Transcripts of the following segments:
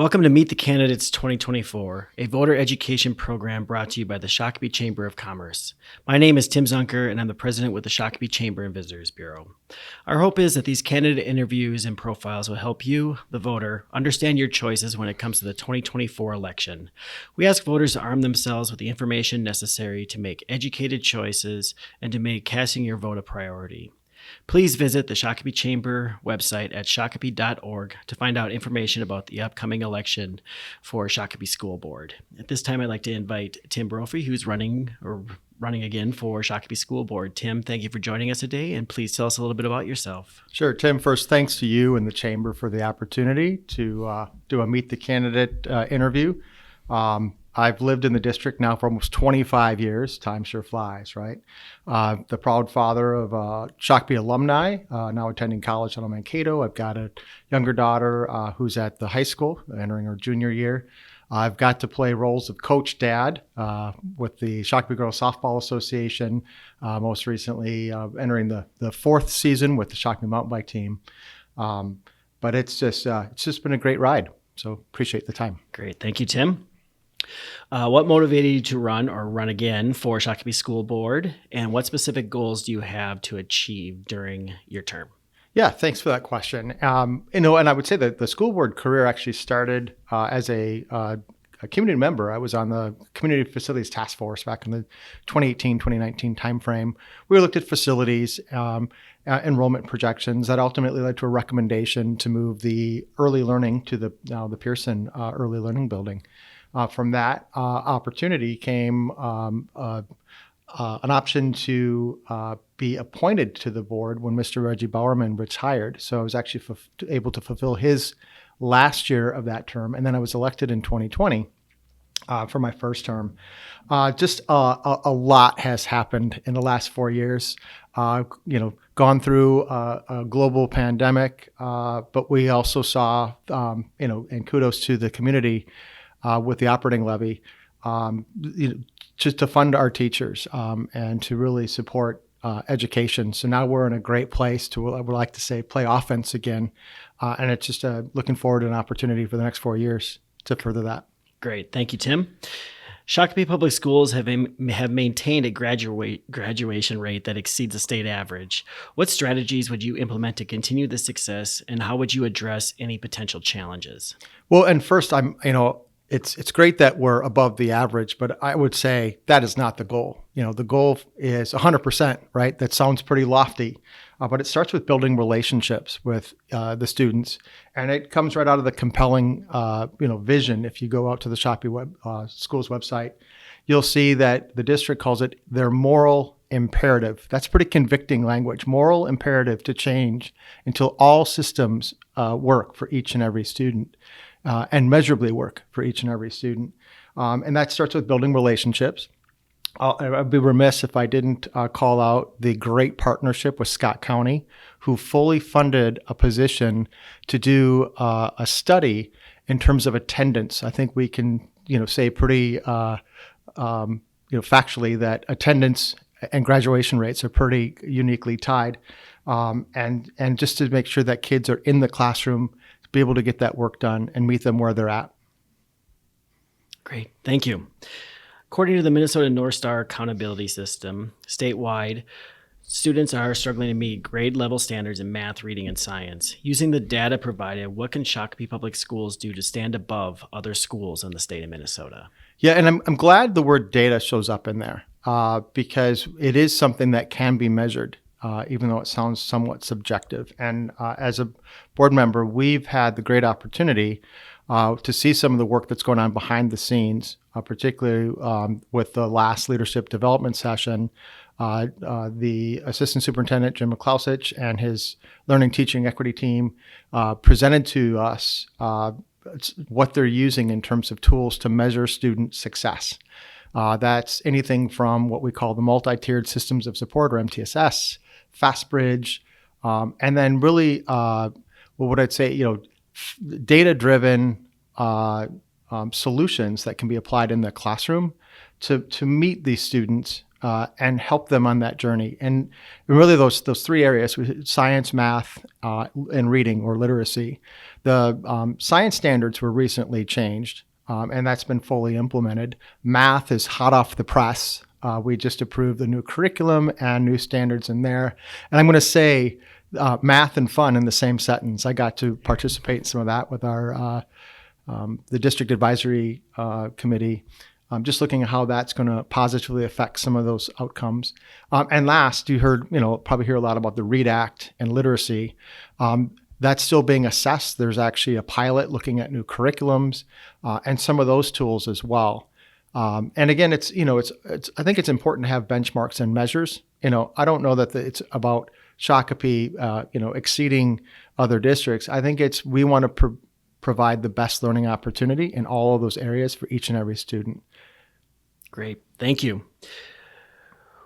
Welcome to Meet the Candidates 2024, a voter education program brought to you by the Shakopee Chamber of Commerce. My name is Tim Zunker, and I'm the president with the Shakopee Chamber and Visitors Bureau. Our hope is that these candidate interviews and profiles will help you, the voter, understand your choices when it comes to the 2024 election. We ask voters to arm themselves with the information necessary to make educated choices and to make casting your vote a priority. Please visit the Shakopee Chamber website at shakopee.org to find out information about the upcoming election for Shakopee School Board. At this time, I'd like to invite Tim Brophy, who's running again for Shakopee School Board. Tim, thank you for joining us today, and please tell us a little bit about yourself. Sure, Tim. First, thanks to you and the Chamber for the opportunity to do a Meet the Candidate interview. I've lived in the district now for almost 25 years. Time sure flies, right? The proud father of Shakopee alumni, now attending college in Mankato. I've got a younger daughter who's at the high school, entering her junior year. I've got to play roles of coach dad with the Shakopee Girls Softball Association, most recently entering the fourth season with the Shakopee mountain bike team. But it's just been a great ride. So appreciate the time. Great. Thank you, Tim. What motivated you to run again for Shakopee School Board, and what specific goals do you have to achieve during your term? Yeah, thanks for that question. And I would say that the school board career actually started as a community member. I was on the Community Facilities Task Force back in the 2018-2019 timeframe. We looked at facilities, enrollment projections that ultimately led to a recommendation to move the early learning to the Pearson Early Learning Building. From that opportunity came an option to be appointed to the board when Mr. Reggie Bowerman retired. So I was actually able to fulfill his last year of that term. And then I was elected in 2020 for my first term. Just a lot has happened in the last 4 years. Gone through a global pandemic, but we also saw, and kudos to the community, with the operating levy, just to fund our teachers and to really support education. So now we're in a great place to, I would like to say, play offense again. And it's just looking forward to an opportunity for the next 4 years to further that. Great. Thank you, Tim. Shakopee Public Schools have maintained a graduation rate that exceeds the state average. What strategies would you implement to continue this success, and how would you address any potential challenges? Well, and first, it's great that we're above the average, but I would say that is not the goal. The goal is 100%, right? That sounds pretty lofty, but it starts with building relationships with the students, and it comes right out of the compelling, vision. If you go out to the Shakopee Schools website, you'll see that the district calls it their moral imperative. That's pretty convicting language. Moral imperative to change until all systems work for each and every student. And measurably work for each and every student. And that starts with building relationships. I'd be remiss if I didn't call out the great partnership with Scott County, who fully funded a position to do a study in terms of attendance. I think we can, say pretty, factually that attendance and graduation rates are pretty uniquely tied. And just to make sure that kids are in the classroom, be able to get that work done and meet them where they're at. Great. Thank you. According to the Minnesota North Star Accountability System, statewide, students are struggling to meet grade level standards in math, reading, and science. Using the data provided, what can Shakopee Public Schools do to stand above other schools in the state of Minnesota? Yeah, and I'm glad the word data shows up in there because it is something that can be measured. Even though it sounds somewhat subjective. And as a board member, we've had the great opportunity to see some of the work that's going on behind the scenes, particularly with the last leadership development session. The Assistant Superintendent, Jim McClousich, and his Learning, Teaching, Equity team presented to us what they're using in terms of tools to measure student success. That's anything from what we call the multi-tiered systems of support, or MTSS, FastBridge, and then really, what I'd say, data-driven solutions that can be applied in the classroom to meet these students and help them on that journey. And really those three areas, science, math, and reading or literacy. The science standards were recently changed, and that's been fully implemented. Math is hot off the press. We just approved the new curriculum and new standards in there. And I'm going to say math and fun in the same sentence. I got to participate in some of that with our the district advisory committee, just looking at how that's going to positively affect some of those outcomes. And last, you heard, probably hear a lot about the READ Act and literacy. That's still being assessed. There's actually a pilot looking at new curriculums and some of those tools as well. And again, it's I think it's important to have benchmarks and measures. I don't know that it's about Shakopee, exceeding other districts. I think we want to provide the best learning opportunity in all of those areas for each and every student. Great. Thank you.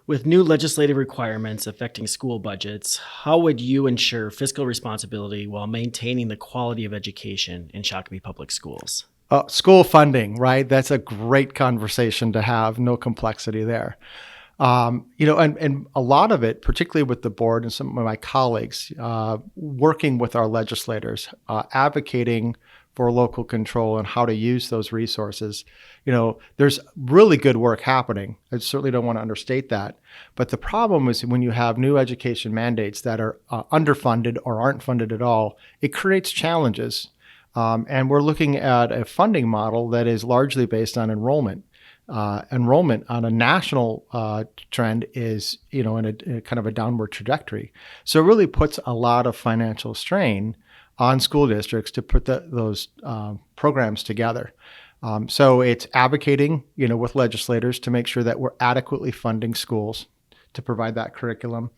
With new legislative requirements affecting school budgets, how would you ensure fiscal responsibility while maintaining the quality of education in Shakopee Public Schools? School funding, right? That's a great conversation to have. No complexity there. And a lot of it, particularly with the board and some of my colleagues, working with our legislators, advocating for local control and how to use those resources. There's really good work happening. I certainly don't want to understate that. But the problem is when you have new education mandates that are underfunded or aren't funded at all, it creates challenges. And we're looking at a funding model that is largely based on enrollment. Enrollment on a national trend is, in a kind of a downward trajectory. So it really puts a lot of financial strain on school districts to put those programs together. So it's advocating, with legislators to make sure that we're adequately funding schools to provide that curriculum.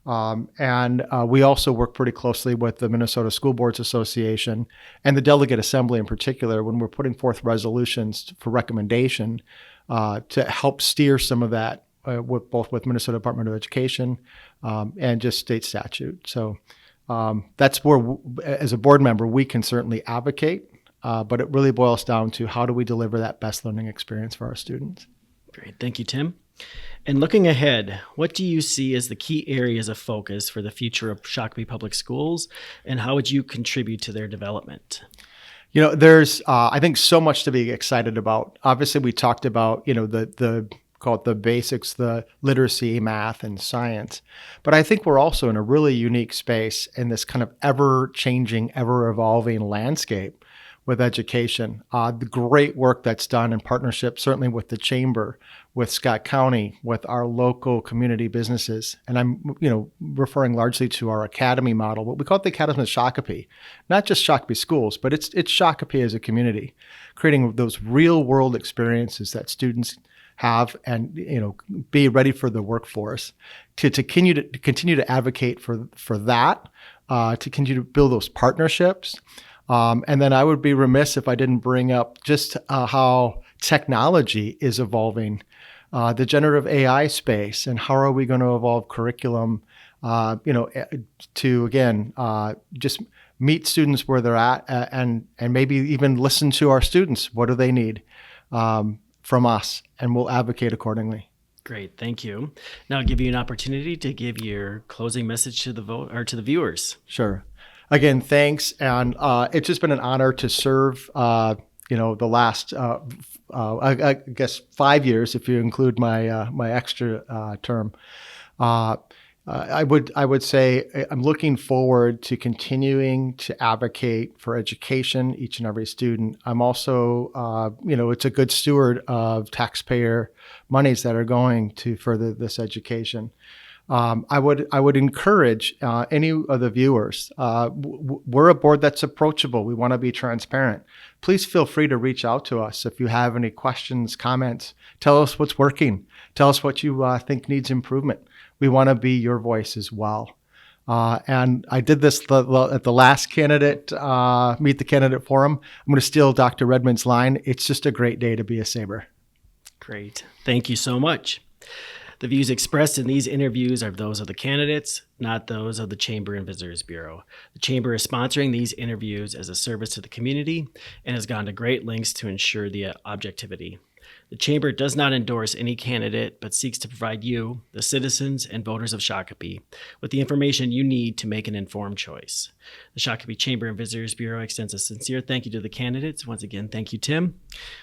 And we also work pretty closely with the Minnesota School Boards Association and the Delegate Assembly in particular when we're putting forth resolutions for recommendation to help steer some of that with Minnesota Department of Education and just state statute. So that's where, as a board member, we can certainly advocate, but it really boils down to how do we deliver that best learning experience for our students. Great. Thank you, Tim. And looking ahead, what do you see as the key areas of focus for the future of Shakopee Public Schools, and how would you contribute to their development? There's, I think, so much to be excited about. Obviously, we talked about, the call it the basics, the literacy, math, and science. But I think we're also in a really unique space in this kind of ever-changing, ever-evolving landscape with education. The great work that's done in partnership, certainly with the Chamber, with Scott County, with our local community businesses. And I'm, referring largely to our academy model, what we call it the Academy of Shakopee. Not just Shakopee schools, but it's Shakopee as a community, creating those real world experiences that students have and, be ready for the workforce, to continue to advocate for that, to continue to build those partnerships. And then I would be remiss if I didn't bring up just how technology is evolving, the generative AI space, and how are we going to evolve curriculum, to again just meet students where they're at, and maybe even listen to our students. What do they need from us, and we'll advocate accordingly. Great, thank you. Now I'll give you an opportunity to give your closing message to the viewers. Sure. Again, thanks, and it's just been an honor to serve. The last, I guess, 5 years, if you include my extra term. I would say I'm looking forward to continuing to advocate for education, each and every student. I'm also, it's a good steward of taxpayer monies that are going to further this education. I would encourage any of the viewers. We're a board that's approachable. We want to be transparent. Please feel free to reach out to us if you have any questions, comments. Tell us what's working. Tell us what you think needs improvement. We want to be your voice as well. And I did this at the last candidate Meet the Candidate Forum. I'm going to steal Dr. Redmond's line. It's just a great day to be a Sabre. Great. Thank you so much. The views expressed in these interviews are those of the candidates, not those of the Chamber and Visitors Bureau. The Chamber is sponsoring these interviews as a service to the community and has gone to great lengths to ensure the objectivity. The Chamber does not endorse any candidate, but seeks to provide you, the citizens and voters of Shakopee, with the information you need to make an informed choice. The Shakopee Chamber and Visitors Bureau extends a sincere thank you to the candidates. Once again, thank you, Tim.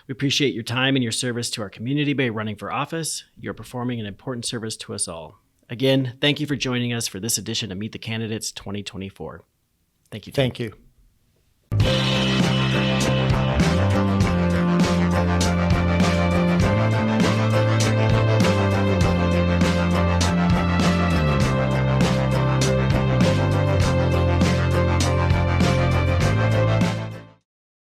We appreciate your time and your service to our community by running for office. You're performing an important service to us all. Again, thank you for joining us for this edition of Meet the Candidates 2024. Thank you, Tim. Thank you.